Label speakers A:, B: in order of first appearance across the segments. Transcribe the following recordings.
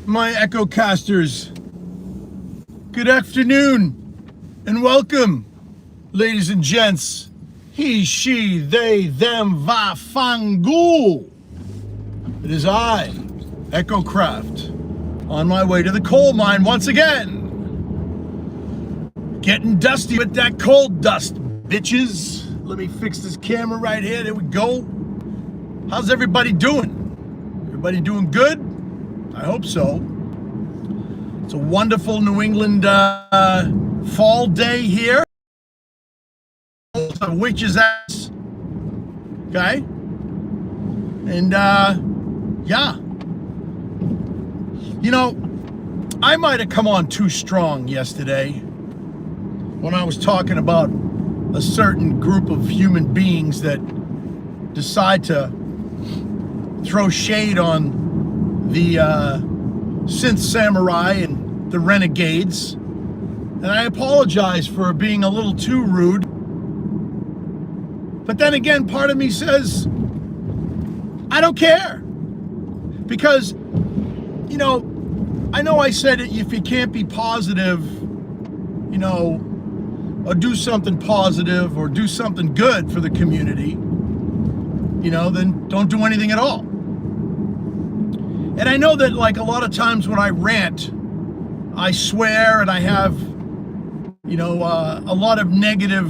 A: my Echo Casters. Good afternoon and welcome, ladies and gents. He, she, they, them, va, fangul. It is I, Echo Craft, on my way to the coal mine once again. Getting dusty with that coal dust, bitches. Let me fix this camera right here. There we go. How's everybody doing? Everybody doing good? I hope so. It's a wonderful New England fall day here. A witch's ass. Okay? And yeah. You know, I might have come on too strong yesterday when I was talking about a certain group of human beings that decide to throw shade on the Synth Samurai and the Renegades. And I apologize for being a little too rude. But then again, part of me says, I don't care. Because, you know I said if you can't be positive, or do something positive or do something good for the community, then don't do anything at all. And I know that, like, a lot of times when I rant, I swear and I have, a lot of negative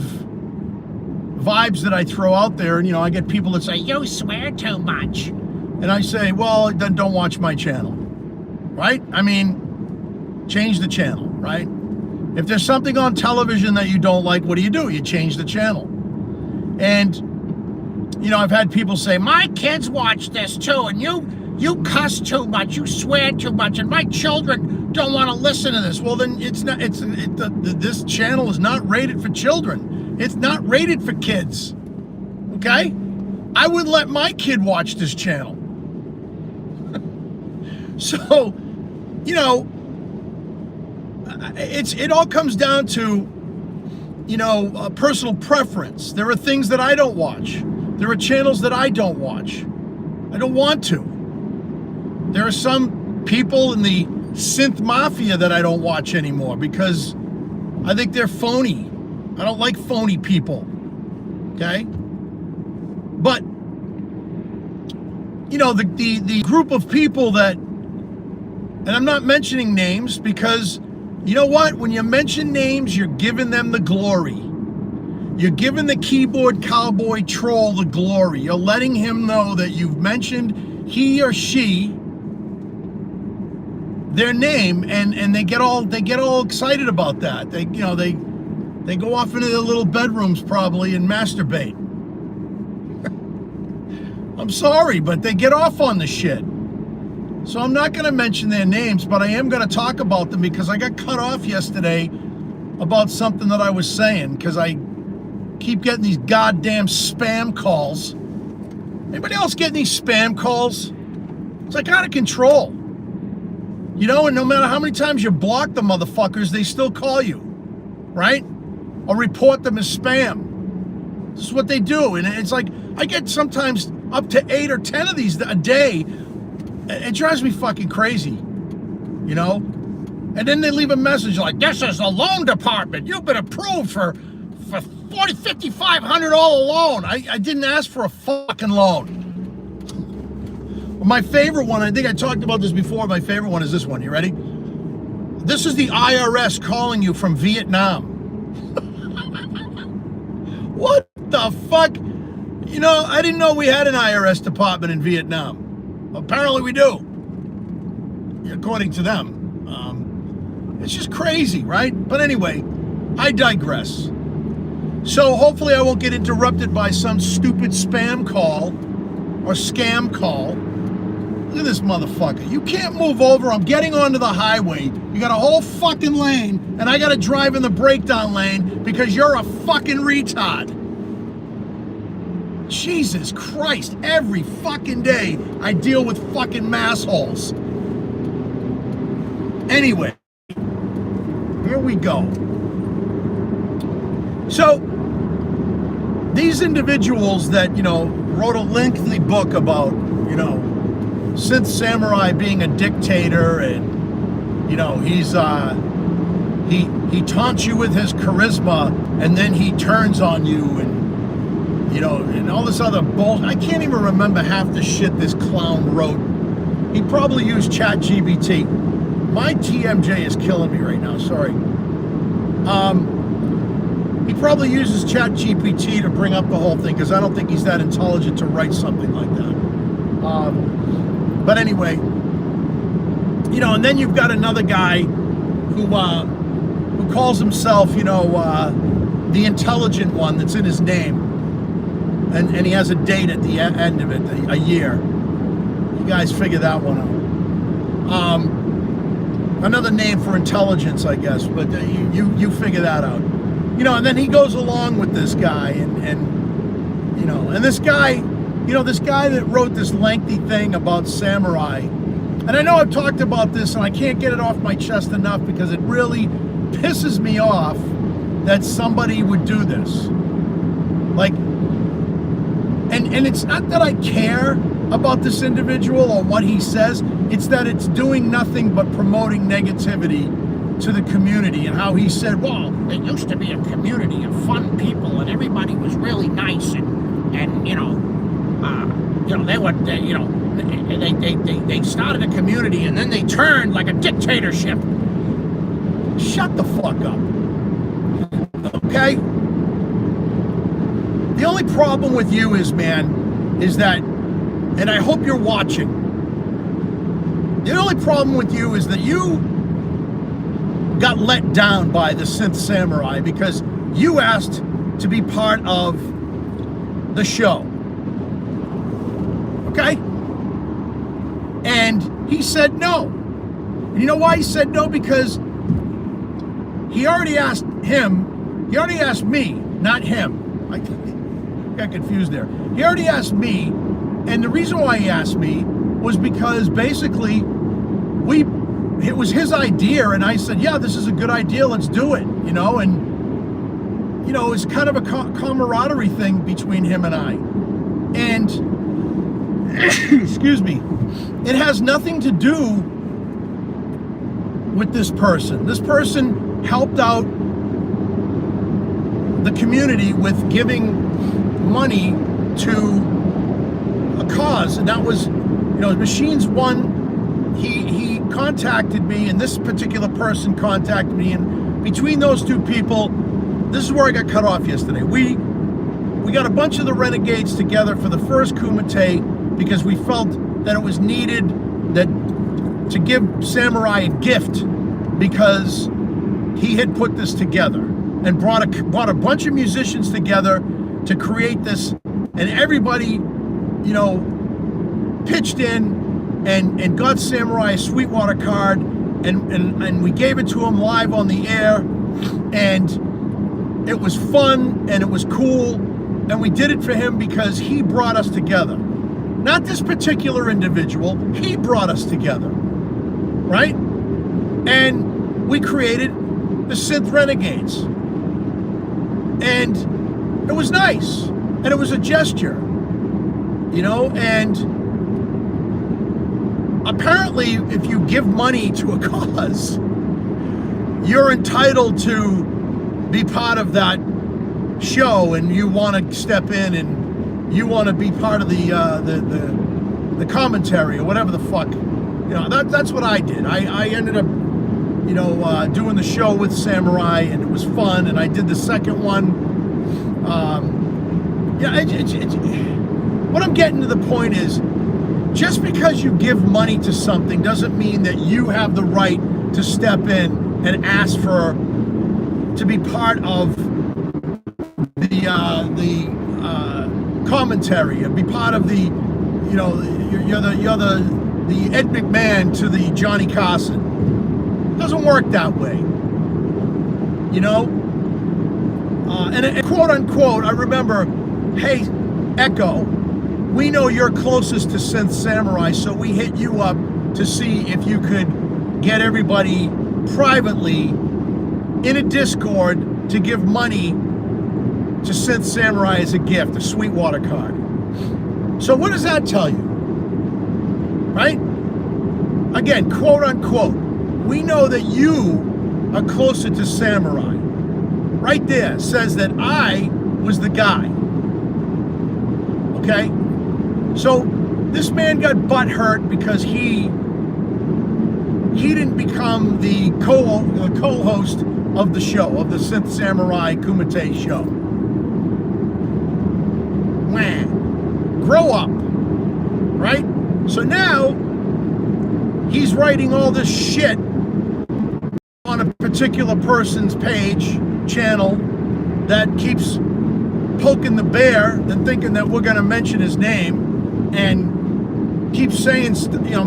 A: vibes that I throw out there. And, I get people that say, you swear too much. And I say, well, then don't watch my channel, right? I mean, change the channel, right? If there's something on television that you don't like, what do? You change the channel. And, I've had people say, my kids watch this too, and you cuss too much, you swear too much, and my children don't want to listen to this. Well, then this channel is not rated for children. It's not rated for kids. Okay? I wouldn't let my kid watch this channel. So, it all comes down to, personal preference. There are things that I don't watch. There are channels that I don't watch. I don't want to. There are some people in the synth mafia that I don't watch anymore because I think they're phony. I don't like phony people. Okay? But, the group of people that, and I'm not mentioning names because, you know what? When you mention names, you're giving them the glory. You're giving the keyboard cowboy troll the glory. You're letting him know that you've mentioned he or she, their name, and they get all excited about that. They go off into their little bedrooms probably and masturbate. I'm sorry, but they get off on the shit. So I'm not going to mention their names, but I am going to talk about them because I got cut off yesterday about something that I was saying because I keep getting these goddamn spam calls. Anybody else getting these spam calls? It's like out of control. And no matter how many times you block the motherfuckers, they still call you, right? Or report them as spam. This is what they do. And it's like, I get sometimes up to 8 or 10 of these a day. It drives me fucking crazy, And then they leave a message like, this is the loan department. You've been approved for $5,500 loan. I didn't ask for a fucking loan. My favorite one, I think I talked about this before, my favorite one is this one. You ready? This is the IRS calling you from Vietnam. What the fuck? I didn't know we had an IRS department in Vietnam. Apparently we do, according to them. It's just crazy, right? But anyway, I digress. So hopefully I won't get interrupted by some stupid spam call or scam call. Look at this motherfucker. You can't move over. I'm getting onto the highway. You got a whole fucking lane, and I got to drive in the breakdown lane because you're a fucking retard. Jesus Christ. Every fucking day I deal with fucking massholes. Anyway, here we go. So, these individuals that, wrote a lengthy book about, Synth Samurai being a dictator, and you know he taunts you with his charisma, and then he turns on you, and you know, and all this other bull. I can't even remember half the shit this clown wrote. He probably used ChatGPT. My TMJ is killing me right now. Sorry. He probably uses ChatGPT to bring up the whole thing, because I don't think he's that intelligent to write something like that. But anyway, you know, and then you've got another guy who calls himself, you know, the intelligent one that's in his name, and he has a date at the end of it, a year. You guys figure that one out. Another name for intelligence, I guess, but you figure that out. You know, and then he goes along with this guy, and you know, and this guy, you know, this guy that wrote this lengthy thing about Samurai, and I know I've talked about this, and I can't get it off my chest enough, because it really pisses me off that somebody would do this. Like, and it's not that I care about this individual or what he says, it's that it's doing nothing but promoting negativity to the community, and how he said, well, it used to be a community of fun people, and everybody was really nice, and you know, they started a community, and then they turned like a dictatorship. Shut the fuck up. Okay? The only problem with you is, man, is that, and I hope you're watching, the only problem with you is that you got let down by the Synth Samurai, because you asked to be part of the show. Okay? And he said no. And you know why he said no? Because he already asked me, not him. I got confused there. He already asked me, and the reason why he asked me was because basically it was his idea, and I said, yeah, this is a good idea, let's do it, you know, and you know, it's kind of a camaraderie thing between him and I. And excuse me, it has nothing to do with this person. This person helped out the community with giving money to a cause, and that was, you know, Machines One. He contacted me, and this particular person contacted me, and between those two people, this is where I got cut off yesterday. We got a bunch of the renegades together for the first Kumite, because we felt that it was needed to give Samurai a gift, because he had put this together and brought a bunch of musicians together to create this, and everybody, you know, pitched in and got Samurai a Sweetwater card, and we gave it to him live on the air, and it was fun and it was cool, and we did it for him because he brought us together. Not this particular individual, he brought us together, right? And we created the Synth Renegades, and it was nice, and it was a gesture, you know, and apparently, if you give money to a cause, you're entitled to be part of that show, and you want to step in, and you want to be part of the commentary or whatever the fuck. You know, that's what I did. I ended up, you know, doing the show with Samurai, and it was fun. And I did the second one. Yeah, what I'm getting to the point is, just because you give money to something doesn't mean that you have the right to step in and ask to be part of the commentary, and be part of the, you know, you're the Ed McMahon to the Johnny Carson. It doesn't work that way, you know. And quote unquote, I remember, hey, Echo, we know you're closest to Synth Samurai, so we hit you up to see if you could get everybody privately in a Discord to give money to Synth Samurai as a gift, a Sweetwater card. So what does that tell you? right? Again, quote unquote, we know that you are closer to Samurai. Right there says that I was the guy. Okay? So this man got butthurt because he didn't become the co-host of the show, of the Synth Samurai Kumite show. Wah. Grow up, right? So now he's writing all this shit on a particular person's page, channel, that keeps poking the bear and thinking that we're going to mention his name, and keeps saying,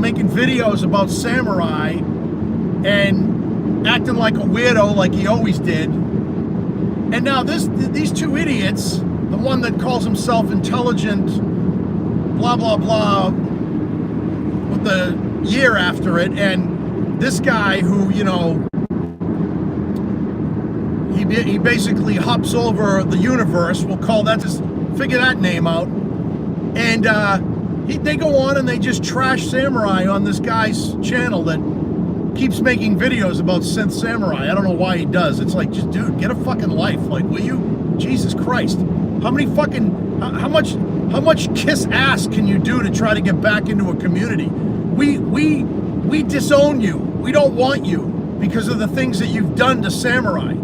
A: making videos about Samurai and acting like a weirdo like he always did. And now these two idiots, the one that calls himself intelligent, blah, blah, blah, with the year after it, and this guy who, he basically hops over the universe, we'll call that, just figure that name out, and they go on and they just trash Samurai on this guy's channel that keeps making videos about Synth Samurai. I don't know why he does. It's like, just dude, get a fucking life, like, will you? Jesus Christ. How much kiss ass can you do to try to get back into a community? We disown you. We don't want you because of the things that you've done to Samurai.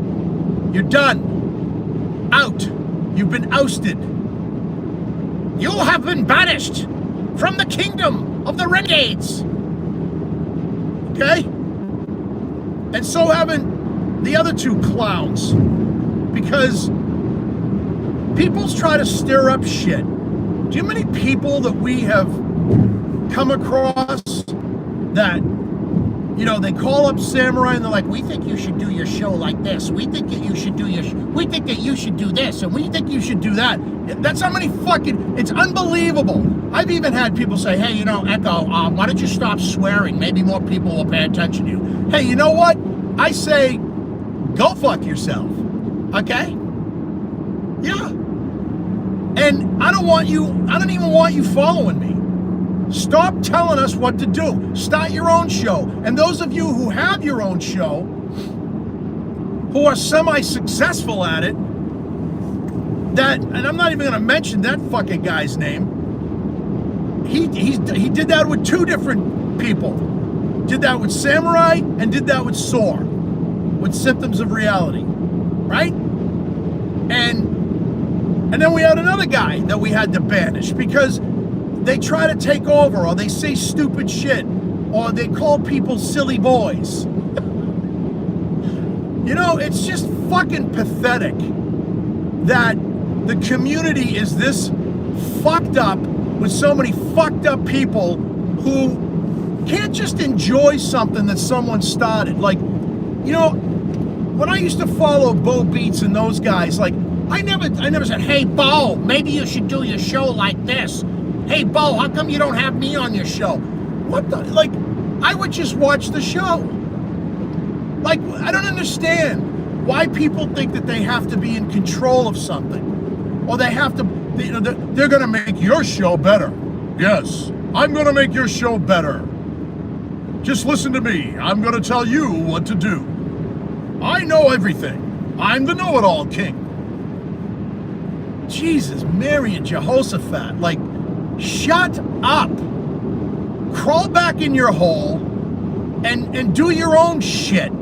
A: You're done. Out. You've been ousted. You have been banished from the kingdom of the renegades. Okay? And so haven't the other two clowns. Because people's try to stir up shit. Do you know how many people that we have come across that, they call up Samurai and they're like, we think you should do your show like this. We think that you should do we think that you should do this, and we think you should do that. That's how many it's unbelievable. I've even had people say, hey, Echo, why don't you stop swearing? Maybe more people will pay attention to you. Hey, you know what? I say, go fuck yourself. Okay? Yeah. And I don't even want you following me. Stop telling us what to do. Start your own show. And those of you who have your own show, who are semi-successful at it, and I'm not even going to mention that fucking guy's name. He did that with two different people. Did that with Samurai and did that with Soar, with Symptoms of Reality, right? And then we had another guy that we had to banish because they try to take over, or they say stupid shit, or they call people silly boys. It's just fucking pathetic that the community is this fucked up with so many fucked up people who can't just enjoy something that someone started. Like, when I used to follow Bo Beats and those guys, like, I never said, hey, Bo, maybe you should do your show like this. Hey, Bo, how come you don't have me on your show? What the, like, I would just watch the show. Like, I don't understand why people think that they have to be in control of something. Or they have to, they're going to make your show better. Yes, I'm going to make your show better. Just listen to me. I'm going to tell you what to do. I know everything. I'm the know-it-all king. Jesus, Mary and Jehoshaphat, like, shut up. Crawl back in your hole and do your own shit.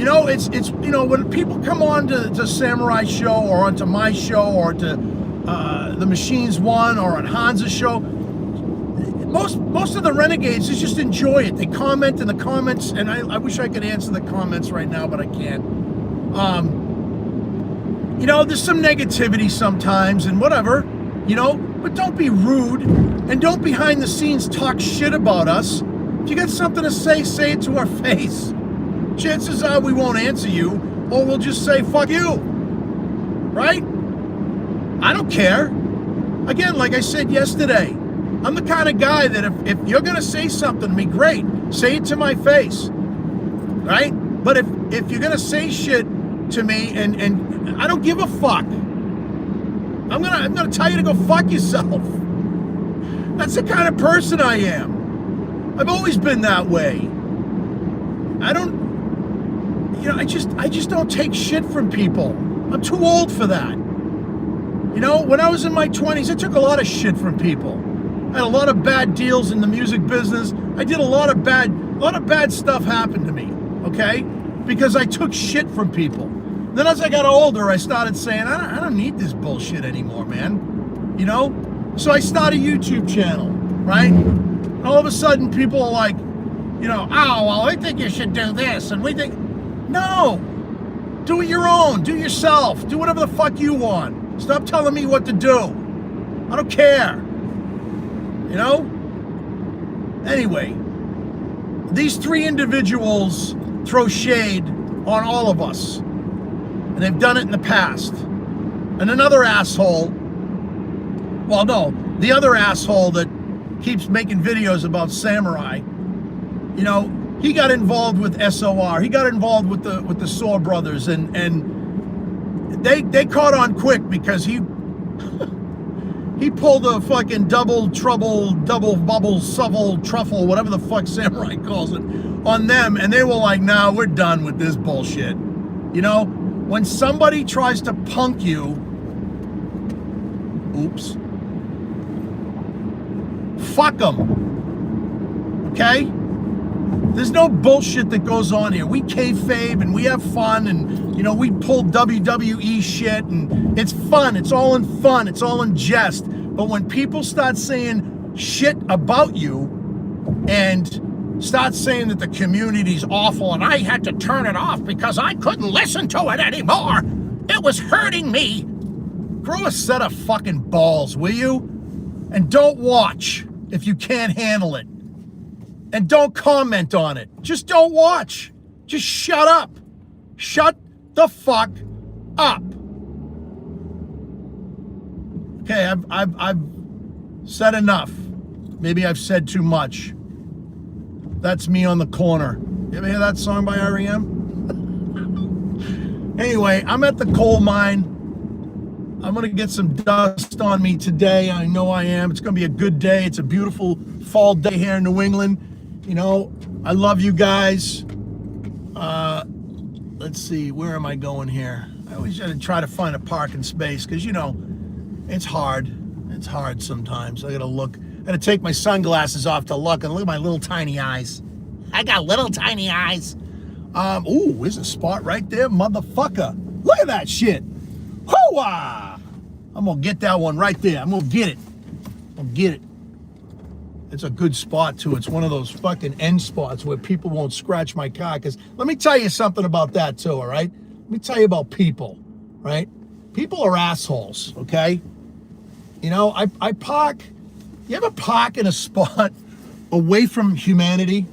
A: It's when people come on to Samurai show or onto my show or to the Machines One or on Hansa's show, most of the renegades just enjoy it. They comment in the comments, and I wish I could answer the comments right now, but I can't. There's some negativity sometimes and whatever, but don't be rude and don't behind the scenes talk shit about us. If you got something to say it to our face. Chances are we won't answer you, or we'll just say, fuck you. Right? I don't care. Again, like I said yesterday, I'm the kind of guy that if you're going to say something to me, great. Say it to my face. Right? But if you're going to say shit to me and I don't give a fuck, I'm gonna tell you to go fuck yourself. That's the kind of person I am. I've always been that way. I don't, I just don't take shit from people. I'm too old for that. When I was in my 20s, I took a lot of shit from people. I had a lot of bad deals in the music business. I did a lot of bad stuff happened to me, okay? Because I took shit from people. Then as I got older, I started saying, I don't need this bullshit anymore, man. So I started a YouTube channel, right? And all of a sudden, people are like, oh, well, I think you should do this. And we think, no, do it your own, do it yourself, do whatever the fuck you want. Stop telling me what to do. I don't care. Anyway, these three individuals throw shade on all of us. And they've done it in the past. And another asshole, the other asshole that keeps making videos about Samurai, he got involved with SOR. He got involved with the Saw brothers, and they caught on quick because he pulled a fucking double trouble, double bubble, shovel, truffle, whatever the fuck Samurai calls it, on them, and they were like, nah, we're done with this bullshit. When somebody tries to punk you, oops, fuck them, okay? There's no bullshit that goes on here. We kayfabe and we have fun, and we pull WWE shit, and it's fun. It's all in fun. It's all in jest. But when people start saying shit about you and start saying that the community's awful and I had to turn it off because I couldn't listen to it anymore, it was hurting me, grow a set of fucking balls, will you? And don't watch if you can't handle it. And don't comment on it. Just don't watch. Just shut up. Shut the fuck up. Okay, I've said enough. Maybe I've said too much. That's me on the corner. You ever hear that song by R.E.M.? Anyway, I'm at the coal mine. I'm going to get some dust on me today. I know I am. It's going to be a good day. It's a beautiful fall day here in New England. I love you guys. Let's see, where am I going here? I always got to try to find a parking space because, it's hard. It's hard sometimes. I got to look. I got to take my sunglasses off to look, and look at my little tiny eyes. I got little tiny eyes. Ooh, there's a spot right there, motherfucker. Look at that shit. Hoo-ah! I'm going to get that one right there. I'm going to get it. It's a good spot, too. It's one of those fucking end spots where people won't scratch my car. Because let me tell you something about that, too, all right? Let me tell you about people, right? People are assholes, okay? I park. You ever park in a spot away from humanity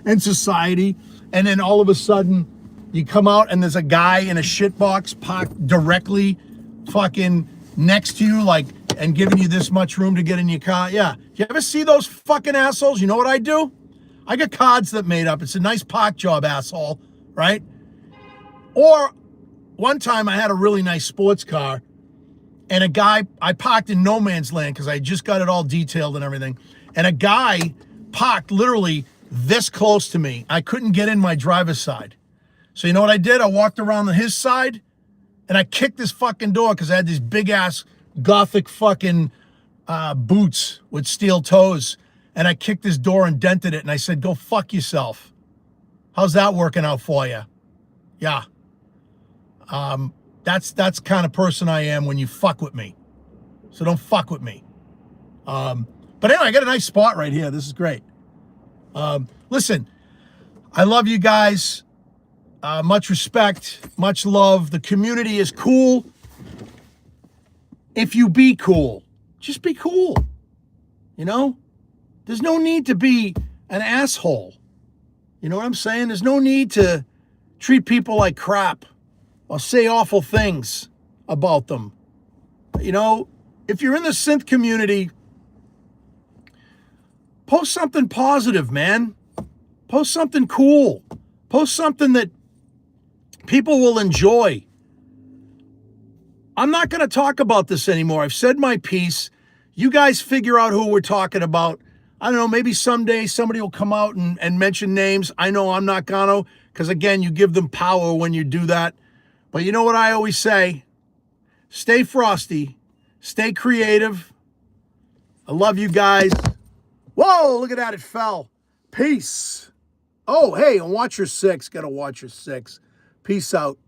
A: and society, and then all of a sudden you come out and there's a guy in a shitbox parked directly fucking next to you, like, and giving you this much room to get in your car? Yeah. You ever see those fucking assholes? You know what I do? I got cards that made up. It's a nice park job, asshole, right? Or one time I had a really nice sports car, and a guy, I parked in no man's land because I just got it all detailed and everything, and a guy parked literally this close to me. I couldn't get in my driver's side. So you know what I did? I walked around to his side, and I kicked his fucking door because I had these big-ass gothic fucking boots with steel toes, and I kicked his door and dented it, and I said, go fuck yourself. How's that working out for you? Yeah. That's the kind of person I am when you fuck with me. So don't fuck with me. But anyway, I got a nice spot right here. This is great. Listen, I love you guys. Much respect, much love. The community is cool. If you be cool, just be cool. There's no need to be an asshole. You know what I'm saying? There's no need to treat people like crap or say awful things about them. If you're in the synth community, post something positive, man. Post something cool. Post something that people will enjoy. I'm not going to talk about this anymore. I've said my piece. You guys figure out who we're talking about. I don't know, maybe someday somebody will come out and mention names. I know I'm not gonna, because again, you give them power when you do that. But you know what I always say? Stay frosty, stay creative. I love you guys. Whoa, look at that, it fell. Peace. Oh, hey, and watch your six. Gotta watch your six. Peace out.